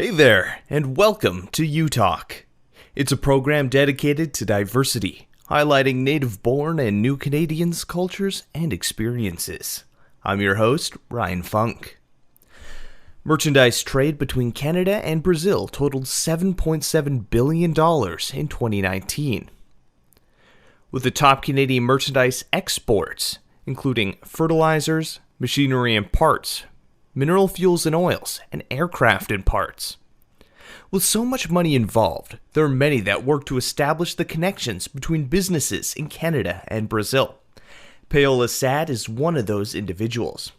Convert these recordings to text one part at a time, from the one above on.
Hey there, and welcome to U Talk. It's a program dedicated to diversity, highlighting native-born and new Canadians' cultures and experiences. I'm your host, Ryan Funk. Merchandise trade between Canada and Brazil totaled $7.7 billion in 2019. With the top Canadian merchandise exports, including fertilizers, machinery and parts, mineral fuels and oils, and aircraft and parts. With so much money involved, there are many that work to establish the connections between businesses in Canada and Brazil. Paola Saad is one of those individuals.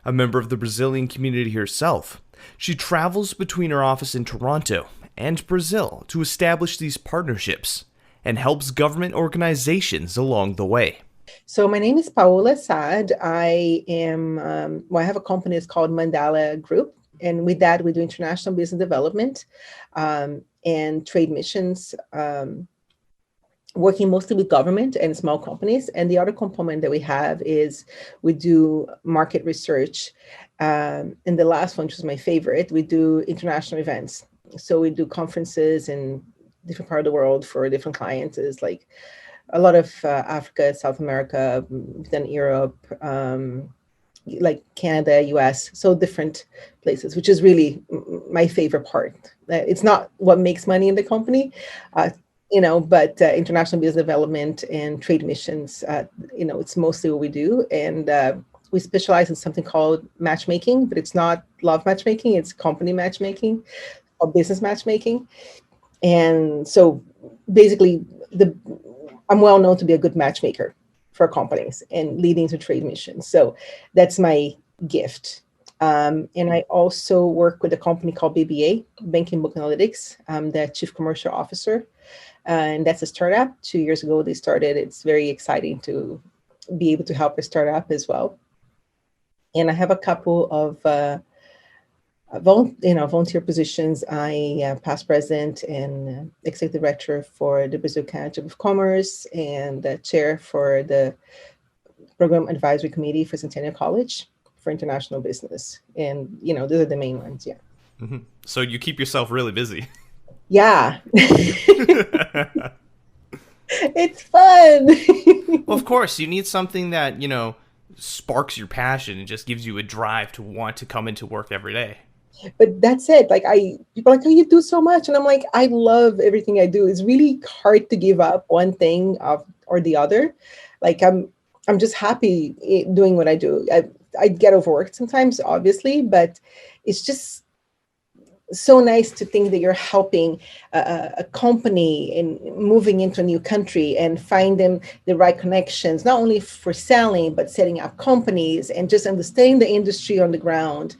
A member of the Brazilian community herself, she travels between her office in Toronto and Brazil to establish these partnerships and helps government organizations along the way. So my name is Paola Saad. I have a company. It's called Mandala Group. And with that, we do international business development and trade missions, working mostly with government and small companies. And the other component that we have is we do market research. And the last one, which is my favorite, we do international events. So we do conferences in different part of the world for different clients. It's like a lot of Africa, South America, then Europe, like Canada, US, so different places, which is really my favorite part. It's not what makes money in the company, but international business development and trade missions, it's mostly what we do. And we specialize in something called matchmaking, but it's not love matchmaking, it's company matchmaking or business matchmaking. And so basically, I'm well known to be a good matchmaker for companies and leading to trade missions. So that's my gift. And I also work with a company called BBA, Banking Book Analytics. I'm the chief commercial officer. And that's a startup. 2 years ago, they started. It's very exciting to be able to help a startup as well. And I have a couple of volunteer positions. I past president and executive director for the Brazil Canada Chamber of Commerce and the chair for the program advisory committee for Centennial College for international business. And those are the main ones. Yeah. Mm-hmm. So you keep yourself really busy. Yeah. It's fun. Well, of course, you need something that, sparks your passion and just gives you a drive to want to come into work every day. But that's it. People are like, oh, you do so much. And I'm like, I love everything I do. It's really hard to give up one thing or the other. I'm just happy doing what I do. I get overworked sometimes, obviously, but it's just so nice to think that you're helping a company in moving into a new country and find them the right connections, not only for selling, but setting up companies and just understanding the industry on the ground.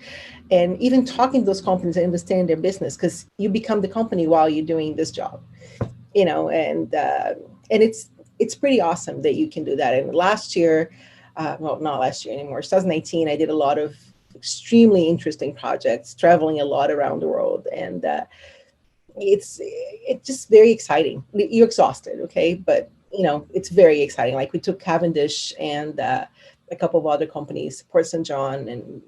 And even talking to those companies and understanding their business, because you become the company while you're doing this job, and it's pretty awesome that you can do that. And last year, well, not last year anymore, 2019, I did a lot of extremely interesting projects, traveling a lot around the world, and it's just very exciting. You're exhausted, okay, but it's very exciting. Like we took Cavendish and a couple of other companies, Port St. John and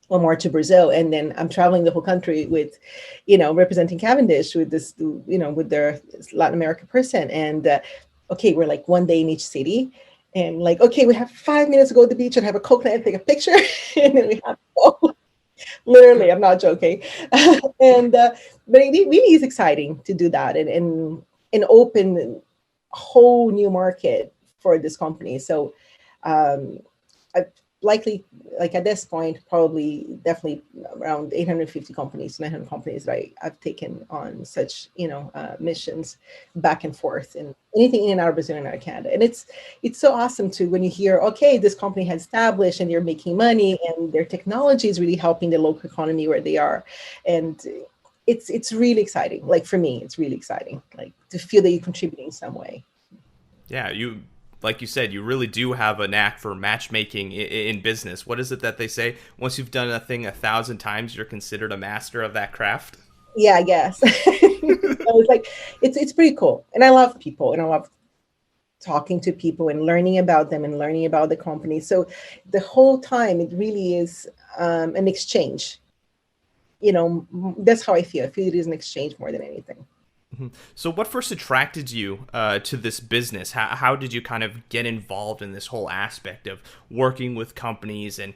one more to Brazil. And then I'm traveling the whole country with, representing Cavendish with this, with their Latin American person. And okay, we're like one day in each city. And like, okay, we have 5 minutes to go to the beach and have a coconut and take a picture. And then we have to go. Literally, I'm not joking. And but it really is exciting to do that and open a whole new market for this company. So I likely, like at this point, probably definitely around 850 companies, 900 companies that I've taken on such, missions back and forth and anything in and out of Brazil and out of Canada. And it's so awesome to when you hear, okay, this company has established and they're making money and their technology is really helping the local economy where they are. And it's really exciting. Like for me, it's really exciting, like to feel that you're contributing in some way. Yeah, like you said, you really do have a knack for matchmaking in business. What is it that they say? Once you've done a thing 1,000 times, you're considered a master of that craft. Yeah, I guess. So it's like it's pretty cool, and I love people, and I love talking to people and learning about them and learning about the company. So the whole time, it really is an exchange. that's how I feel. I feel it is an exchange more than anything. So, what first attracted you to this business? How did you kind of get involved in this whole aspect of working with companies and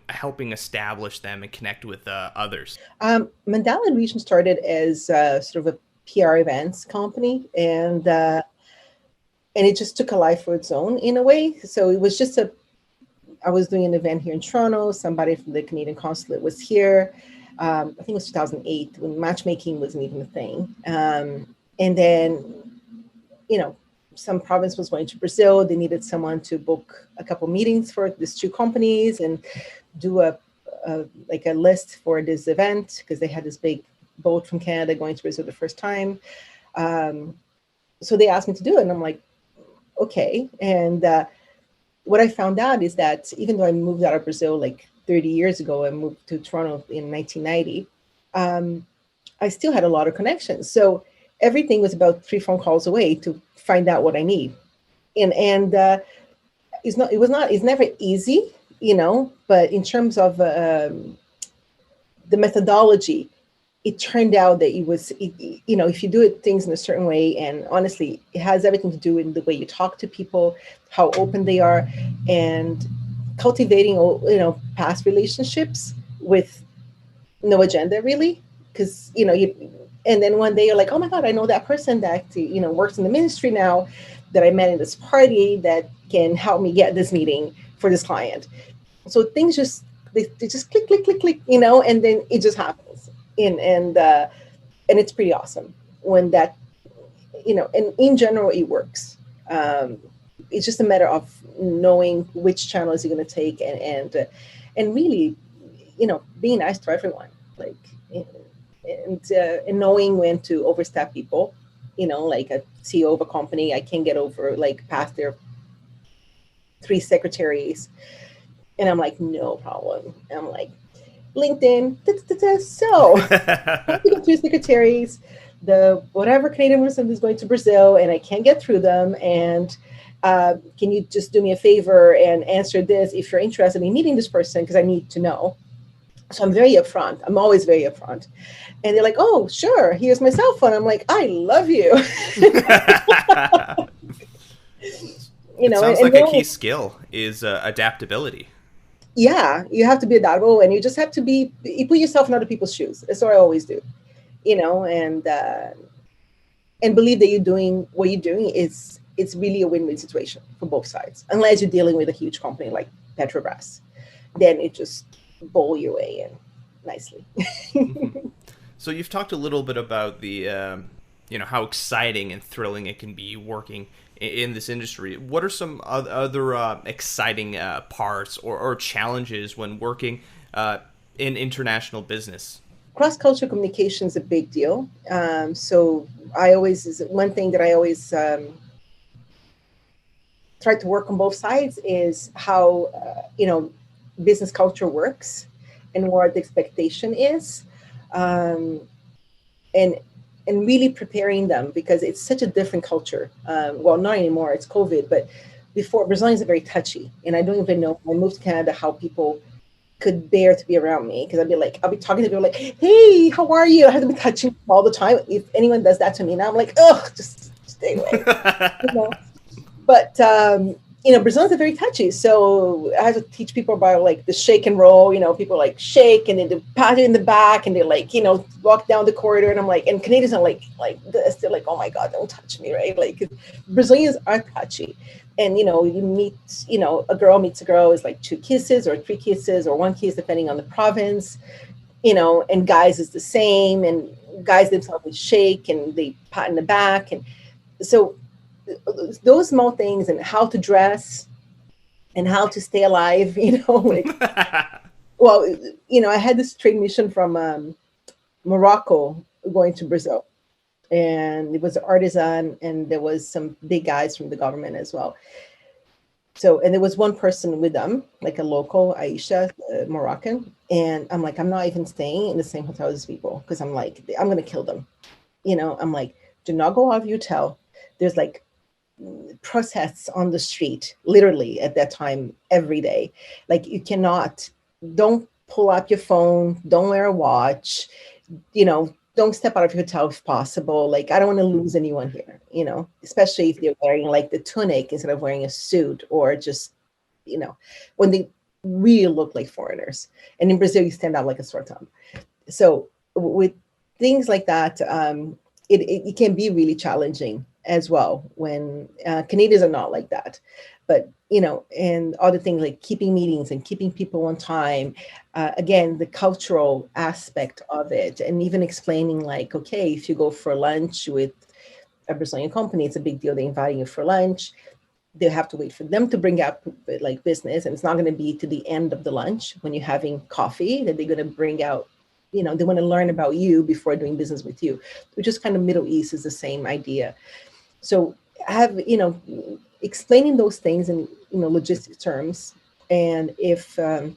helping establish them and connect with others? Mandala and Region started as sort of a PR events company, and it just took a life of its own in a way. So it was just I was doing an event here in Toronto. Somebody from the Canadian consulate was here. I think it was 2008 when matchmaking wasn't even a thing. And then, some province was going to Brazil. They needed someone to book a couple meetings for these two companies and do like a list for this event because they had this big boat from Canada going to Brazil the first time. So they asked me to do it, and I'm like, okay. And what I found out is that even though I moved out of Brazil like 30 years ago, I moved to Toronto in 1990, I still had a lot of connections. So everything was about 3 phone calls away to find out what I need. And it's never easy, but in terms of the methodology, it turned out that if you do things in a certain way, and honestly, it has everything to do with the way you talk to people, how open they are, and cultivating, past relationships with no agenda really. Because, and then one day you're like, oh my God, I know that person that, works in the ministry now that I met in this party that can help me get this meeting for this client. So things they just click, click, click, click, and then it just happens. And it's pretty awesome when that, and in general, it works. It's just a matter of knowing which channels you're going to take and really, being nice to everyone, like, and knowing when to overstep people, like a CEO of a company, I can't get over like past their 3 secretaries. And I'm like, no problem. I'm like, LinkedIn, so I to go through secretaries, the whatever Canadian person is going to Brazil, and I can't get through them. And can you just do me a favor and answer this if you're interested in meeting this person? Because I need to know. So I'm very upfront. I'm always very upfront. And they're like, oh, sure, here's my cell phone. I'm like, I love you. It sounds like a key skill is adaptability. Yeah, you have to be adaptable, and you just have to you put yourself in other people's shoes. That's what I always do, and believe that you're doing what you're doing it's really a win-win situation for both sides, unless you're dealing with a huge company like Petrobras. Then it just bowl your way in nicely. Mm-hmm. So you've talked a little bit about the how exciting and thrilling it can be working in this industry. What are some other exciting parts or challenges when working in international business? Cross-cultural communication is a big deal. So one thing that I always try to work on both sides is how, business culture works and what the expectation is. And really preparing them, because it's such a different culture. Well, not anymore, it's COVID, but before, Brazilians are very touchy. And I don't even know, when I moved to Canada, how people could bear to be around me. Because I'll be talking to people like, hey, how are you? I have to be touching them all the time. If anyone does that to me, now I'm like, oh, just stay away. But Brazilians are very touchy. So I have to teach people about like the shake and roll, people like shake and then they pat it in the back and they like, walk down the corridor. And I'm like, and Canadians are like this, they're like, oh my God, don't touch me, right? Like Brazilians are touchy. And, you meet, a girl meets a girl, is like 2 kisses or 3 kisses or 1 kiss, depending on the province, and guys is the same. And guys themselves shake and they pat in the back. And so those small things, and how to dress and how to stay alive, like, well, I had this trade mission from Morocco going to Brazil, and it was an artisan, and there was some big guys from the government as well. So, and there was one person with them, like a local, Aisha, Moroccan. And I'm like, I'm not even staying in the same hotel as people, because I'm like, I'm going to kill them. I'm like, do not go out of your hotel. There's like protests on the street, literally at that time, every day. Like, you cannot, don't pull up your phone, don't wear a watch, don't step out of your hotel if possible. Like, I don't want to lose anyone here, especially if they're wearing like the tunic instead of wearing a suit, or just, when they really look like foreigners. And in Brazil, you stand out like a sore thumb. So with things like that, it can be really challenging as well when Canadians are not like that. But, and other things like keeping meetings and keeping people on time. Again, the cultural aspect of it, and even explaining like, okay, if you go for lunch with a Brazilian company, it's a big deal. They're inviting you for lunch. They have to wait for them to bring out like business. And it's not going to be to the end of the lunch when you're having coffee that they're going to bring out, they want to learn about you before doing business with you, which is kind of Middle East is the same idea. So explaining those things in, logistic terms. And if the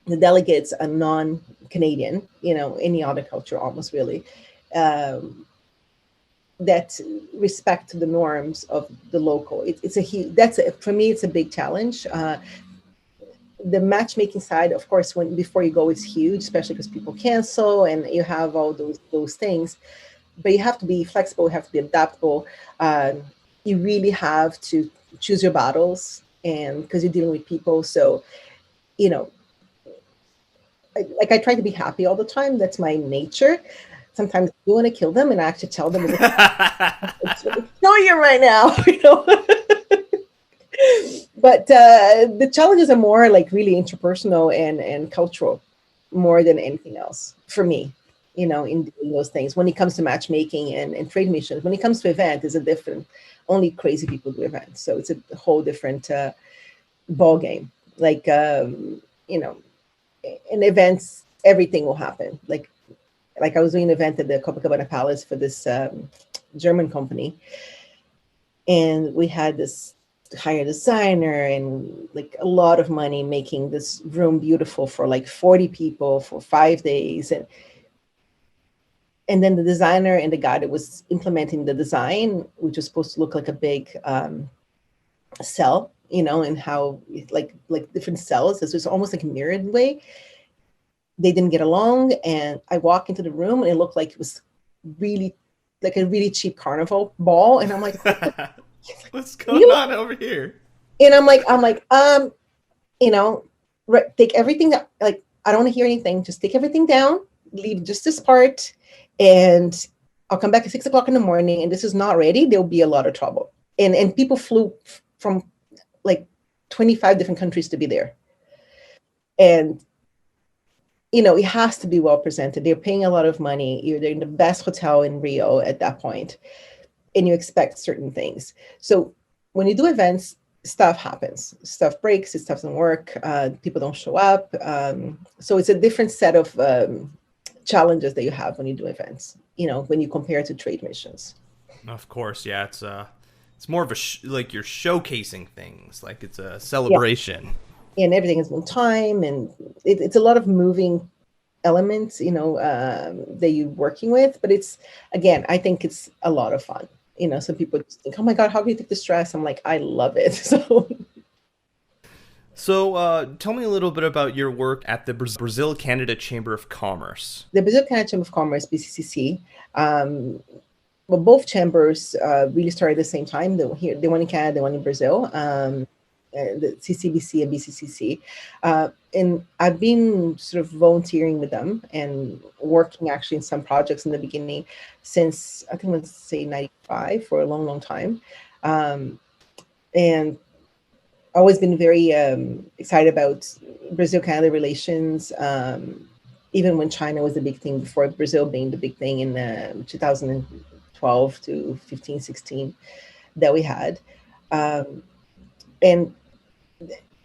delegates are non-Canadian, any other culture almost really, that respect the norms of the local. It's a huge, for me, it's a big challenge. The matchmaking side, of course, before you go, is huge, especially because people cancel and you have all those things. But you have to be flexible, you have to be adaptable. You really have to choose your battles, and because you're dealing with people. So, I try to be happy all the time. That's my nature. Sometimes you want to kill them, and I actually tell them, it's kill you right now, But the challenges are more like really interpersonal and cultural, more than anything else for me. In doing those things. When it comes to matchmaking and trade missions, when it comes to event, is a different. Only crazy people do events, so it's a whole different ball game. Like in events, everything will happen. Like I was doing an event at the Copacabana Palace for this German company, and we had this hire designer and like a lot of money making this room beautiful for like 40 people for 5 days. And then the designer and the guy that was implementing the design, which was supposed to look like a big cell, and how like different cells, this was almost like a mirrored way. They didn't get along, and I walked into the room and it looked like it was really like a really cheap carnival ball. And I'm like, what's going on over here? And I'm like, take everything that, like, I don't want to hear anything. Just take everything down, leave just this part, and I'll come back at 6 o'clock in the morning. And this is not ready. There'll be a lot of trouble. And people flew from like 25 different countries to be there. And, it has to be well presented. They're paying a lot of money. They're in the best hotel in Rio at that point, and you expect certain things. So when you do events, stuff happens, stuff breaks, stuff doesn't work, people don't show up. So it's a different set of challenges that you have when you do events, when you compare it to trade missions. Of course, yeah, it's more of a like you're showcasing things, like it's a celebration. Yeah. And everything is on time, and it's a lot of moving elements, that you're working with. But it's, again, I think it's a lot of fun. Some people just think, oh my God, how can you take the stress? I'm like, I love it. So tell me a little bit about your work at the Brazil-Canada Chamber of Commerce. The Brazil-Canada Chamber of Commerce, BCCC, well, both chambers really started at the same time. The one in Canada, the one in Brazil, the CCBC and BCCC. And I've been sort of volunteering with them and working actually in some projects in the beginning since, I think, let's say 95, for a long, long time. And always been very excited about Brazil-Canada relations, even when China was the big thing, before Brazil being the big thing in 2012 to 15, 16 that we had. And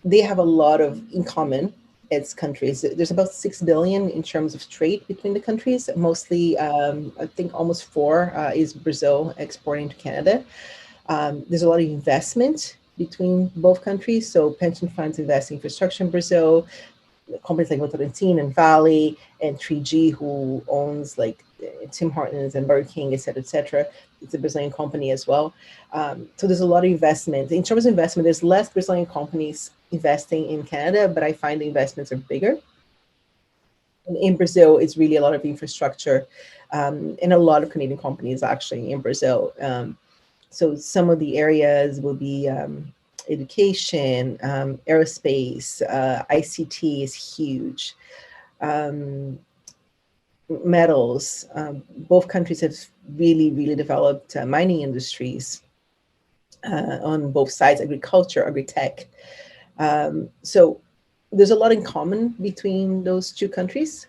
they have a lot of in common as countries. There's about 6 billion in terms of trade between the countries. Mostly, I think almost 4 is Brazil exporting to Canada. There's a lot of investment between both countries. So pension funds invest in infrastructure in Brazil. Companies like Votorantim and Vale and 3G, who owns like Tim Hortons and Burger King, et cetera, et cetera. It's a Brazilian company as well. So there's a lot of investment. In terms of investment, there's less Brazilian companies investing in Canada, but I find the investments are bigger. In Brazil, it's really a lot of infrastructure, and a lot of Canadian companies actually in Brazil. So some of the areas will be education, aerospace, ICT is huge. Um, Metals. Both countries have really, really developed mining industries on both sides, agriculture, agri-tech. So there's a lot in common between those two countries.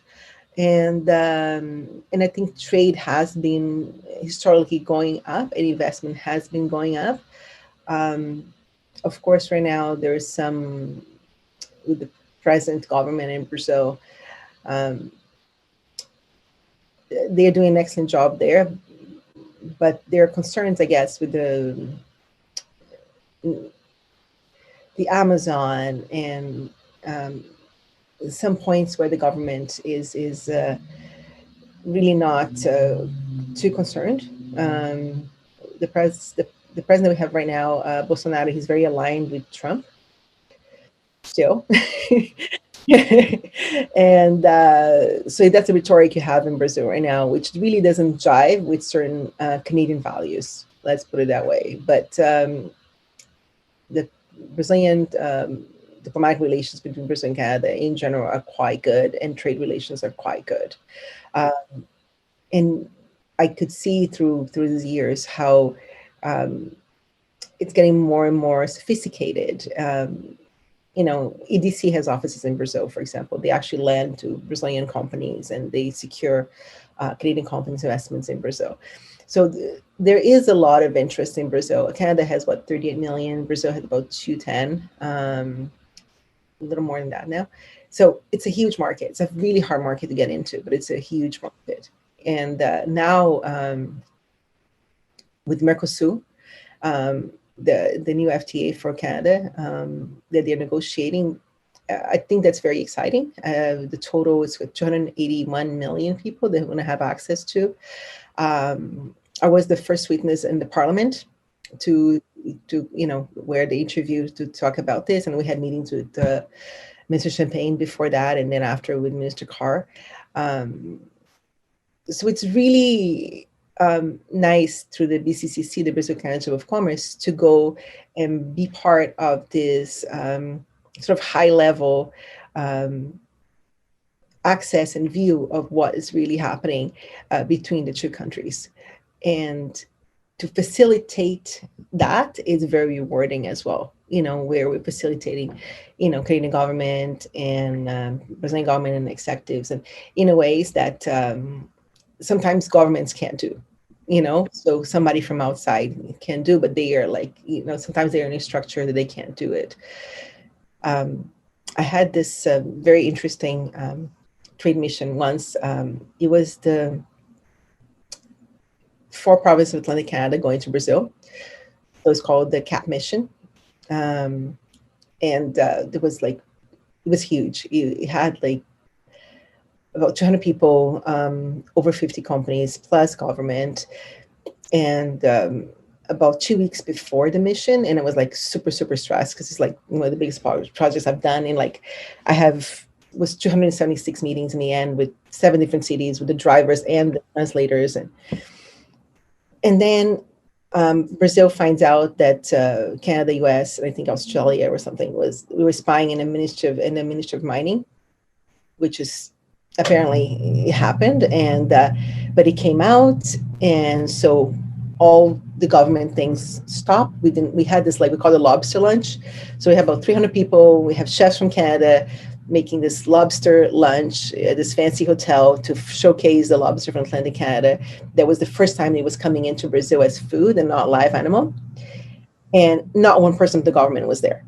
And I think trade has been historically going up, and investment has been going up. Um, of course, right now there's some with the present government in Brazil. Um, they're doing an excellent job there, but there are concerns, I guess, with the Amazon and um, some points where the government is really not too concerned. The president we have right now, Bolsonaro, he's very aligned with Trump still. And so that's the rhetoric you have in Brazil right now, which really doesn't jive with certain Canadian values. Let's put it that way. But the Brazilian diplomatic relations between Brazil and Canada in general are quite good, and trade relations are quite good. Um, and I could see through these years how um, it's getting more and more sophisticated. EDC has offices in Brazil, for example. They actually lend to Brazilian companies and they secure Canadian companies' investments in Brazil. So there is a lot of interest in Brazil. Canada has, what, 38 million. Brazil has about 210, a little more than that now. So it's a huge market. It's a really hard market to get into, but it's a huge market. And now with Mercosur, the new FTA for Canada that they're negotiating, I think that's very exciting. The total is 281 million people they're going to have access to. I was the first witness in the parliament to where they interviewed to talk about this, and we had meetings with Mr. Champagne before that, and then after with Minister Carr. So it's really nice through the BCCC, the Brazil Canada Chamber of Commerce, to go and be part of this sort of high level access and view of what is really happening between the two countries. And to facilitate that is very rewarding as well, where we're facilitating, Canadian government and Brazilian government and executives, and in ways that sometimes governments can't do, so somebody from outside can do, but they are like, sometimes they're in a structure that they can't do it. I had this very interesting trade mission once. It was the 4 provinces of Atlantic Canada going to Brazil. So it's called the CAP mission. And it was huge. It had like about 200 people, over 50 companies, plus government. And about 2 weeks before the mission, and it was like super, super stressed because it's like one of the biggest projects I've done. And like was 276 meetings in the end with 7 different cities with the drivers and the translators. And then Brazil finds out that Canada, US, and I think Australia or something we were spying in the Ministry of Mining, which is apparently it happened, and but it came out, and so all the government things stopped. We had this, like, we call it lobster lunch. So we have about 300 people. We have chefs from Canada making this lobster lunch at this fancy hotel to showcase the lobster from Atlantic Canada. That was the first time it was coming into Brazil as food and not live animal. And not one person of the government was there.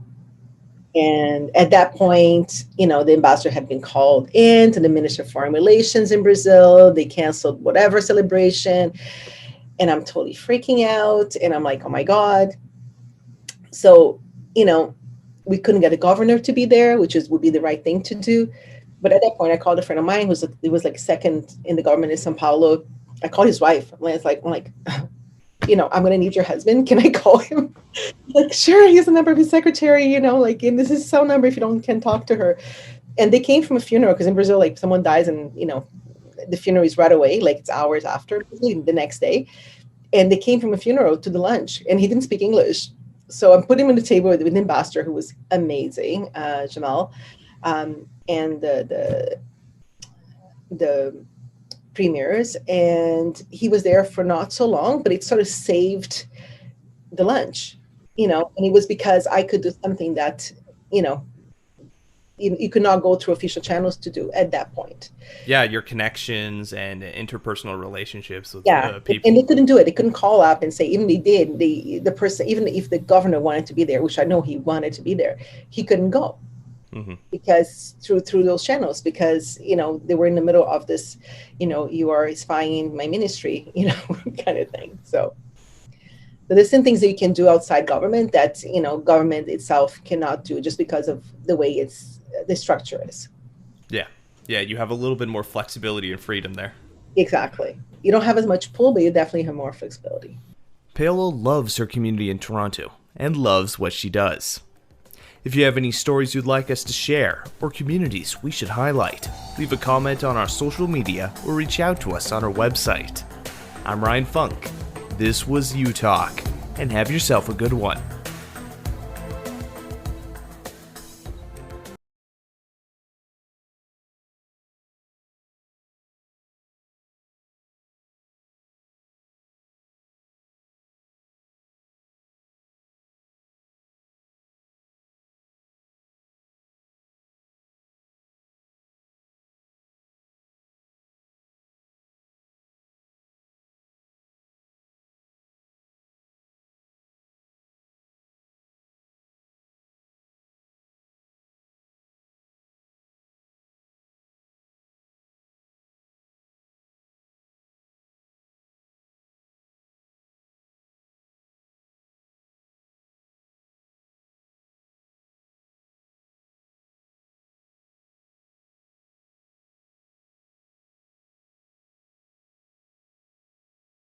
And at that point, the ambassador had been called in to the Minister of Foreign Relations in Brazil. They canceled whatever celebration. And I'm totally freaking out. And I'm like, oh my God. So, we couldn't get a governor to be there, which would be the right thing to do. But at that point, I called a friend of mine it was like second in the government in Sao Paulo. I called his wife. I'm like, I'm going to need your husband. Can I call him? Like, sure, he has the number of his secretary, and this is his cell number if you can talk to her. And they came from a funeral, because in Brazil, like someone dies and, the funeral is right away, like it's hours after, the next day. And they came from a funeral to the lunch, and he didn't speak English. So I put him on the table with the ambassador, who was amazing, Jamal, and the premiers. And he was there for not so long, but it sort of saved the lunch, and it was because I could do something that, you could not go through official channels to do at that point. Yeah, your connections and interpersonal relationships with people. And they couldn't do it. They couldn't call up and say, even they did, the person, even if the governor wanted to be there, which I know he wanted to be there, he couldn't go. Mm-hmm. Because through those channels, because they were in the middle of this, you are spying my ministry, kind of thing. So there's some things that you can do outside government that government itself cannot do, just because of the way the structure is. Yeah, you have a little bit more flexibility and freedom there. Exactly. You don't have as much pull, but you definitely have more flexibility. Paola loves her community in Toronto and loves what she does. If you have any stories you'd like us to share or communities we should highlight, leave a comment on our social media or reach out to us on our website. I'm Ryan Funk. This was U Talk, and have yourself a good one.